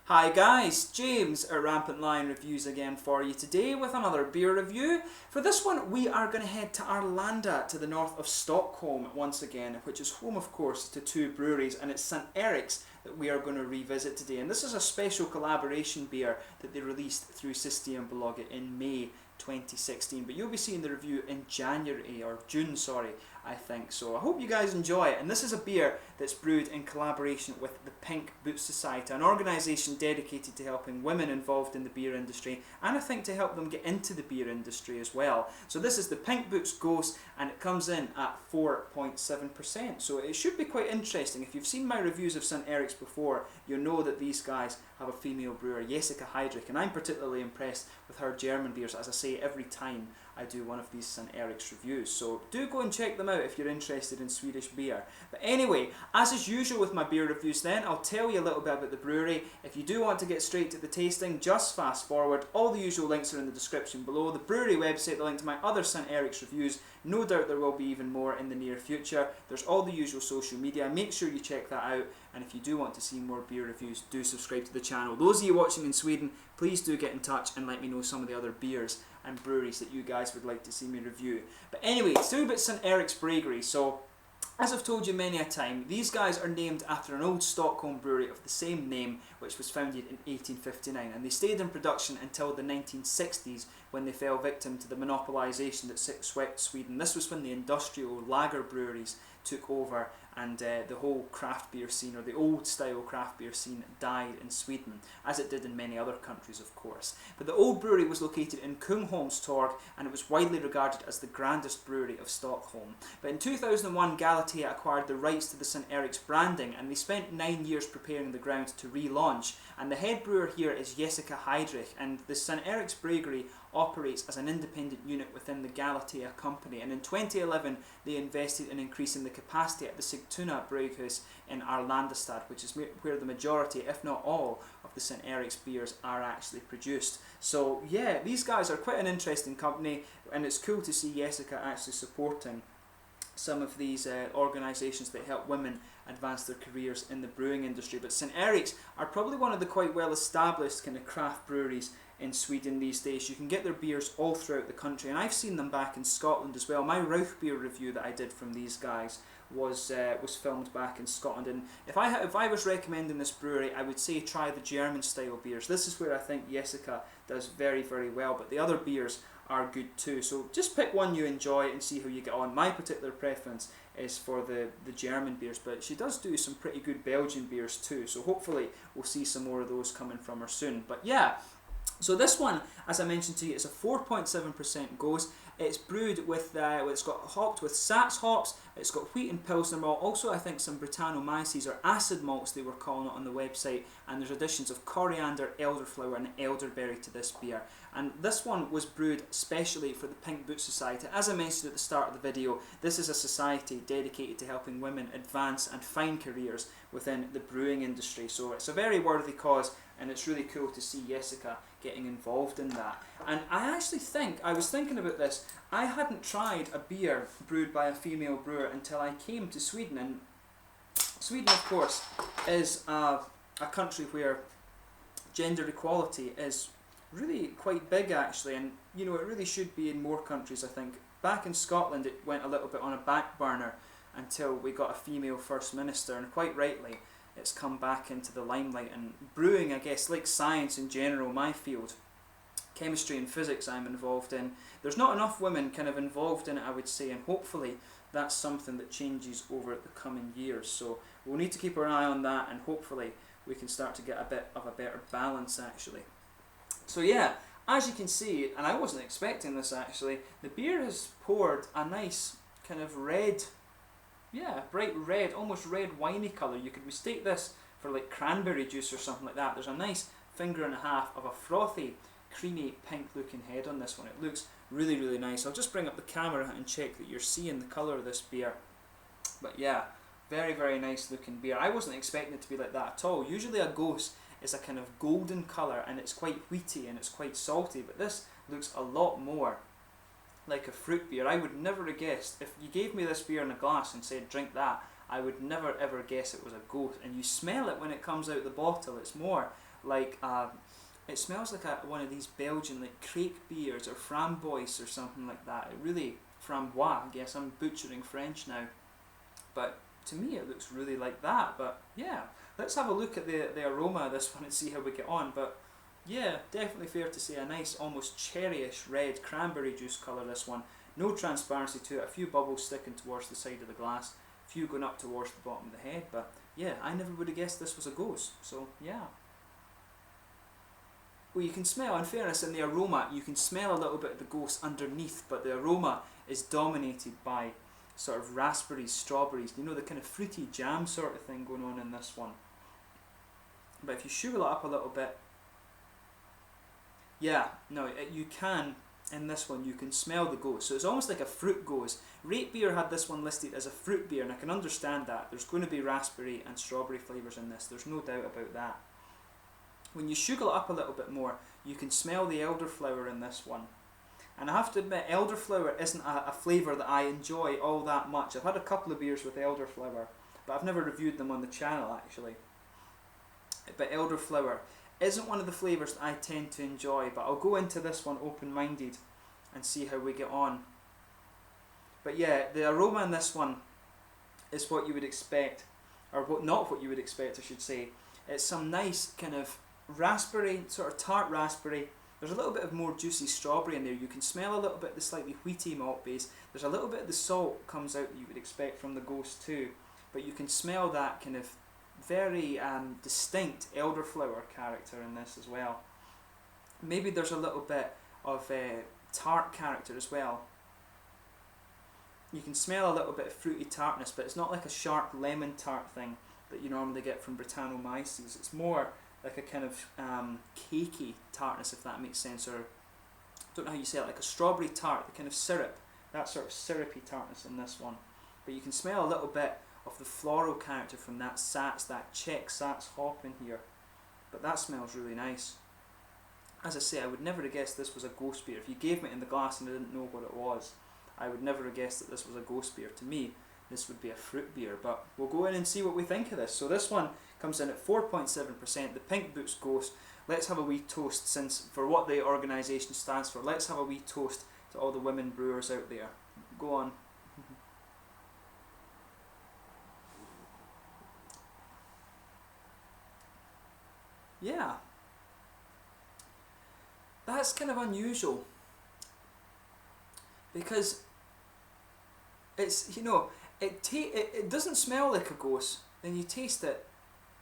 Hi guys, James at RampantLionReviews again for you today with another beer review. For this one we are going to head to Arlanda to the north of Stockholm once again, which is home of course to two breweries, and it's St Eriks that we are going to revisit today. And this is a special collaboration beer that they released through Systembolaget in May 2016, but you'll be seeing the review in January, or June sorry, I think. So I hope you guys enjoy it. And this is a beer that's brewed in collaboration with the Pink Boos Society, an organisation dedicated to helping women involved in the beer industry, and I think to help them get into the beer industry as well. So this is the Pink Boos Gose, and it comes in at 4.7%, so it should be quite interesting. If you've seen my reviews of St Eriks before, you'll know that these guys have a female brewer, Jessica Heydrich, and I'm particularly impressed with her German beers, as I say every time I do one of these St Eriks reviews. So do go and check them out if you're interested in Swedish beer. But anyway, as is usual with my beer reviews then, I'll tell you a little bit about the brewery. If you do want to get straight to the tasting, just fast forward. All the usual links are in the description below. The brewery website, the link to my other St Eriks reviews. No doubt there will be even more in the near future. There's all the usual social media. Make sure you check that out. And if you do want to see more beer reviews, do subscribe to the channel. Those of you watching in Sweden, please do get in touch and let me know some of the other beers and breweries that you guys would like to see me review. But anyway, it's still about St Eriks Bryggeri. So, as I've told you many a time, these guys are named after an old Stockholm brewery of the same name, which was founded in 1859, and they stayed in production until the 1960s, when they fell victim to the monopolisation that swept Sweden. This was when the industrial lager breweries took over, and the whole craft beer scene, or the old style craft beer scene, died in Sweden, as it did in many other countries of course. But the old brewery was located in Kungsholmstorg, and it was widely regarded as the grandest brewery of Stockholm. But in 2001 Galatea acquired the rights to the St Eriks branding, and they spent 9 years preparing the ground to relaunch. And the head brewer here is Jessica Heydrich, and the St Eriks Bryggeri operates as an independent unit within the Galatea company, and in 2011 they invested in increasing the capacity at the Sigtuna Brewhouse in Arlandastad, which is where the majority, if not all, of the St Eriks beers are actually produced. So yeah, these guys are quite an interesting company, and it's cool to see Jessica actually supporting some of these organisations that help women advance their careers in the brewing industry. But St Eriks are probably one of the quite well established kind of craft breweries in Sweden these days. You can get their beers all throughout the country, and I've seen them back in Scotland as well. My Rauch beer review that I did from these guys was filmed back in Scotland, and if I was recommending this brewery, I would say try the German style beers. This is where I think Jessica does very, very well, but the other beers are good too. So just pick one you enjoy and see how you get on. My particular preference is for the German beers, but she does do some pretty good Belgian beers too, so hopefully we'll see some more of those coming from her soon. But yeah, so this one, as I mentioned to you, is a 4.7% Gose. It's brewed with, it's got hopped with Sax hops, it's got wheat and Pilsner malt, also I think some Brettanomyces or acid malts they were calling it on the website, and there's additions of coriander, elderflower and elderberry to this beer. And this one was brewed specially for the Pink Boos Society. As I mentioned at the start of the video, this is a society dedicated to helping women advance and find careers within the brewing industry. So it's a very worthy cause, and it's really cool to see Jessica getting involved in that. And I actually think, I was thinking about this, I hadn't tried a beer brewed by a female brewer until I came to Sweden. And Sweden, of course, is a country where gender equality is really quite big actually, and you know, it really should be in more countries I think. Back in Scotland it went a little bit on a back burner until we got a female First Minister, and quite rightly it's come back into the limelight. And brewing, I guess, like science in general, my field, chemistry and physics I'm involved in, there's not enough women kind of involved in it, I would say, and hopefully that's something that changes over the coming years. So we'll need to keep our eye on that, and hopefully we can start to get a bit of a better balance actually. So yeah, as you can see, and I wasn't expecting this actually, the beer has poured a nice kind of red, yeah, bright red, almost red winey colour. You could mistake this for like cranberry juice or something like that. There's a nice finger and a half of a frothy, creamy pink looking head on this one. It looks really, really nice. I'll just bring up the camera and check that you're seeing the colour of this beer. But yeah, very, very nice looking beer. I wasn't expecting it to be like that at all. Usually a Gose is a kind of golden colour, and it's quite wheaty and it's quite salty, but this looks a lot more like a fruit beer. I would never have guessed, if you gave me this beer in a glass and said drink that, I would never ever guess it was a Gose. And you smell it when it comes out the bottle, it's more like it smells like one of these Belgian like crepe beers or framboise or something like that. It really, framboise, I guess I'm butchering French now, but to me it looks really like that. But yeah, let's have a look at the aroma of this one and see how we get on. But yeah, definitely fair to say a nice almost cherryish red cranberry juice colour, this one. No transparency to it, a few bubbles sticking towards the side of the glass, a few going up towards the bottom of the head. But yeah, I never would have guessed this was a Gose, so yeah. Well, you can smell, in fairness, in the aroma, you can smell a little bit of the Gose underneath, but the aroma is dominated by sort of raspberries, strawberries, you know, the kind of fruity jam sort of thing going on in this one. But if you sugar it up a little bit, yeah, no, you can, in this one, you can smell the Gose. So it's almost like a fruit Gose. Rate Beer had this one listed as a fruit beer, and I can understand that. There's going to be raspberry and strawberry flavours in this, there's no doubt about that. When you sugar it up a little bit more, you can smell the elderflower in this one. And I have to admit, elderflower isn't a flavour that I enjoy all that much. I've had a couple of beers with elderflower, but I've never reviewed them on the channel actually. But elderflower isn't one of the flavours that I tend to enjoy, but I'll go into this one open-minded and see how we get on. But yeah, the aroma in this one is what you would expect, or not what you would expect I should say. It's some nice kind of raspberry, sort of tart raspberry. There's a little bit of more juicy strawberry in there. You can smell a little bit of the slightly wheaty malt base. There's a little bit of the salt comes out that you would expect from the Gose too. But you can smell that kind of very distinct elderflower character in this as well. Maybe there's a little bit of tart character as well. You can smell a little bit of fruity tartness, but it's not like a sharp lemon tart thing that you normally get from Brettanomyces. It's more like a kind of cakey tartness, if that makes sense, or I don't know how you say it, like a strawberry tart, the kind of syrup, that sort of syrupy tartness in this one. But you can smell a little bit of the floral character from that Sats, that Czech Sats hop in here. But that smells really nice. As I say, I would never have guessed this was a Gose beer. If you gave me it in the glass and I didn't know what it was, I would never have guessed that this was a Gose beer. To me, this would be a fruit beer, but we'll go in and see what we think of this. So this one comes in at 4.7%, the Pink Boos Gose. Let's have a wee toast, since for what the organisation stands for, let's have a wee toast to all the women brewers out there. Go on. Yeah, that's kind of unusual, because it's, you know, it doesn't smell like a Gose, then you taste it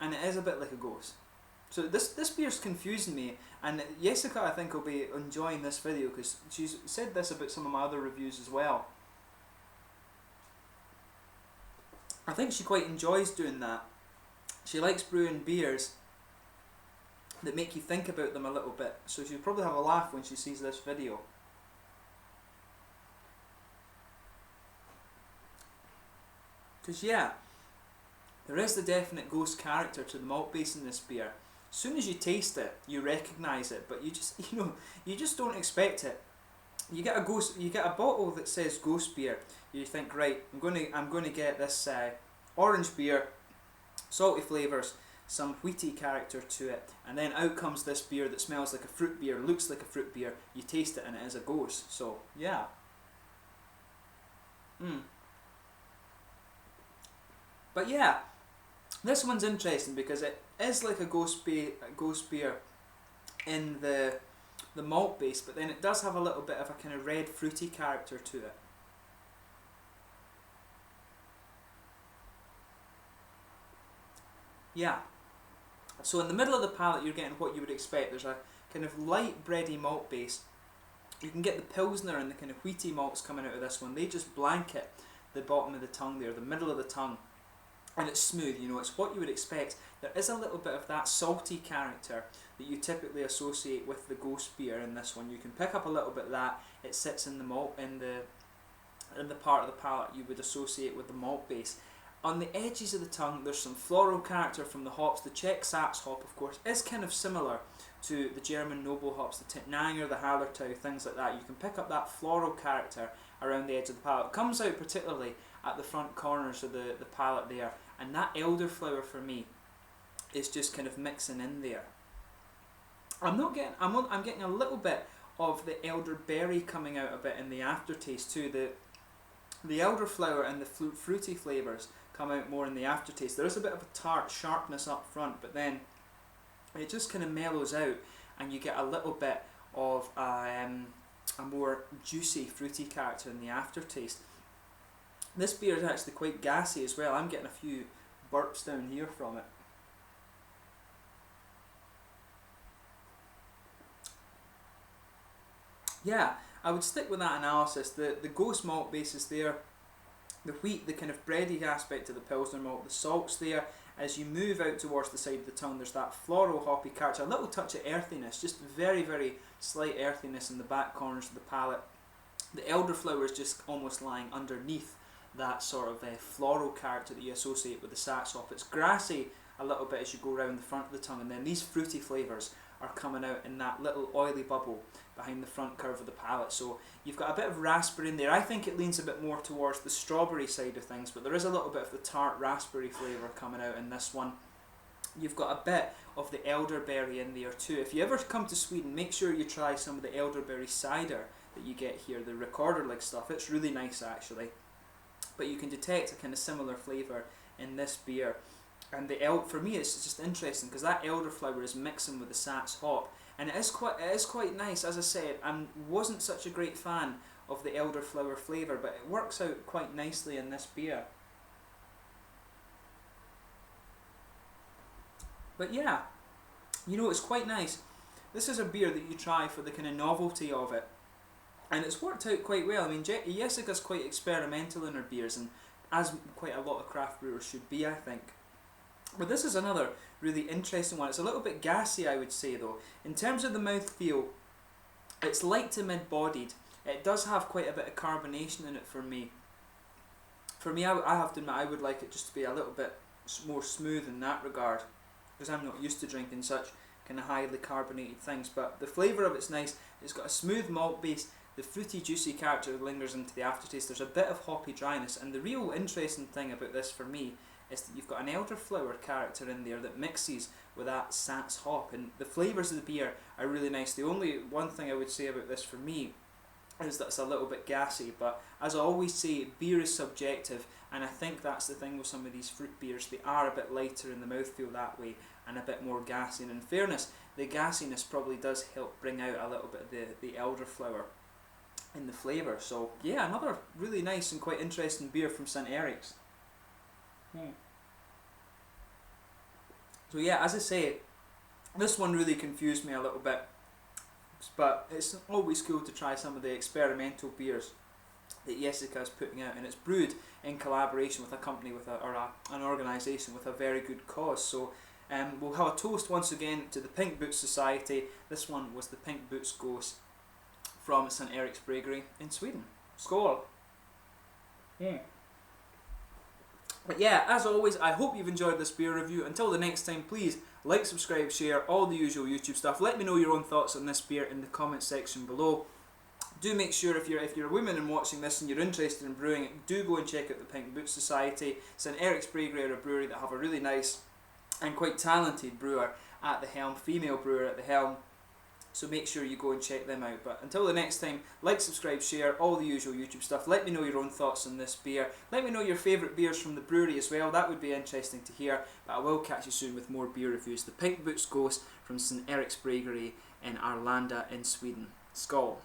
and it is a bit like a Gose. So this beer's confusing me, and Jessica I think will be enjoying this video because she's said this about some of my other reviews as well. I think she quite enjoys doing that. She likes brewing beers that make you think about them a little bit, so she'll probably have a laugh when she sees this video. Because yeah, there is the definite Gose character to the malt base in this beer. As soon as you taste it, you recognise it, but you just don't expect it. You get a bottle that says Gose beer. You think, right, I'm going to get this orange beer, salty flavours, some wheaty character to it, and then out comes this beer that smells like a fruit beer, looks like a fruit beer. You taste it and it is a Gose. So yeah. But yeah, this one's interesting because it is like a Gose beer in the malt base, but then it does have a little bit of a kind of red fruity character to it. Yeah. So in the middle of the palate you're getting what you would expect. There's a kind of light bready malt base. You can get the Pilsner and the kind of wheaty malts coming out of this one. They just blanket the bottom of the tongue there, the middle of the tongue. And it's smooth, you know, it's what you would expect. There is a little bit of that salty character that you typically associate with the Gose beer in this one. You can pick up a little bit of that. It sits in the malt, in the part of the palate you would associate with the malt base. On the edges of the tongue, there's some floral character from the hops. The Czech Sats hop, of course, is kind of similar to the German noble hops, the Tittnanger, the Hallertau, things like that. You can pick up that floral character around the edge of the palate. It comes out particularly at the front corners of the palate there, and that elderflower for me is just kind of mixing in there. I'm getting a little bit of the elderberry coming out a bit in the aftertaste too. The elderflower and the fruity flavours come out more in the aftertaste. There is a bit of a tart sharpness up front, but then it just kind of mellows out, and you get a little bit of a more juicy, fruity character in the aftertaste. This beer is actually quite gassy as well. I'm getting a few burps down here from it. Yeah, I would stick with that analysis. The Gose malt base is there, the wheat, the kind of bready aspect of the Pilsner malt, the salt's there. As you move out towards the side of the tongue, there's that floral hoppy character, a little touch of earthiness, just very, very slight earthiness in the back corners of the palate. The elderflower is just almost lying underneath that sort of floral character that you associate with the Sax hop. It's grassy a little bit as you go around the front of the tongue, and then these fruity flavours are coming out in that little oily bubble behind the front curve of the palate. So you've got a bit of raspberry in there. I think it leans a bit more towards the strawberry side of things, but there is a little bit of the tart raspberry flavour coming out in this one. You've got a bit of the elderberry in there too. If you ever come to Sweden, make sure you try some of the elderberry cider that you get here, the recorder-like stuff. It's really nice actually. But you can detect a kind of similar flavour in this beer. And for me it's just interesting because that elderflower is mixing with the Sax hop, and it is quite nice. As I said, I wasn't such a great fan of the elderflower flavour, but it works out quite nicely in this beer. But yeah, you know, it's quite nice. This is a beer that you try for the kind of novelty of it, and it's worked out quite well. I mean, Jessica's quite experimental in her beers, and as quite a lot of craft brewers should be, I think. But this is another really interesting one. It's a little bit gassy, I would say, though. In terms of the mouthfeel, it's light to mid-bodied. It does have quite a bit of carbonation in it for me. For me, I have to admit, I would like it just to be a little bit more smooth in that regard, because I'm not used to drinking such kind of highly carbonated things. But the flavour of it's nice. It's got a smooth malt base. The fruity, juicy character lingers into the aftertaste. There's a bit of hoppy dryness, and the real interesting thing about this for me is that you've got an elderflower character in there that mixes with that Sax hop, and the flavours of the beer are really nice. The only one thing I would say about this for me is that it's a little bit gassy, but as I always say, beer is subjective, and I think that's the thing with some of these fruit beers. They are a bit lighter in the mouthfeel that way, and a bit more gassy, and in fairness, the gassiness probably does help bring out a little bit of the elderflower in the flavour. So yeah, another really nice and quite interesting beer from St Eriks. So yeah, as I say, this one really confused me a little bit, but it's always cool to try some of the experimental beers that Jessica is putting out, and it's brewed in collaboration with a company an organisation with a very good cause. So we'll have a toast once again to the Pink Boos Society. This one was the Pink Boos Gose from St Eriks Bryggeri in Sweden. Skål! But yeah, as always, I hope you've enjoyed this beer review. Until the next time, please like, subscribe, share, all the usual YouTube stuff. Let me know your own thoughts on this beer in the comments section below. Do make sure, if you're a woman and watching this and you're interested in brewing it, do go and check out the Pink Boos Society. St Eriks Bryggeri are a brewery that have a really nice and quite talented brewer at the helm, female brewer at the helm. So make sure you go and check them out. But until the next time, like, subscribe, share, all the usual YouTube stuff. Let me know your own thoughts on this beer. Let me know your favourite beers from the brewery as well. That would be interesting to hear. But I will catch you soon with more beer reviews. The Pink Boos Gose from St Eriks Bryggeri in Arlandastad in Sweden. Skål!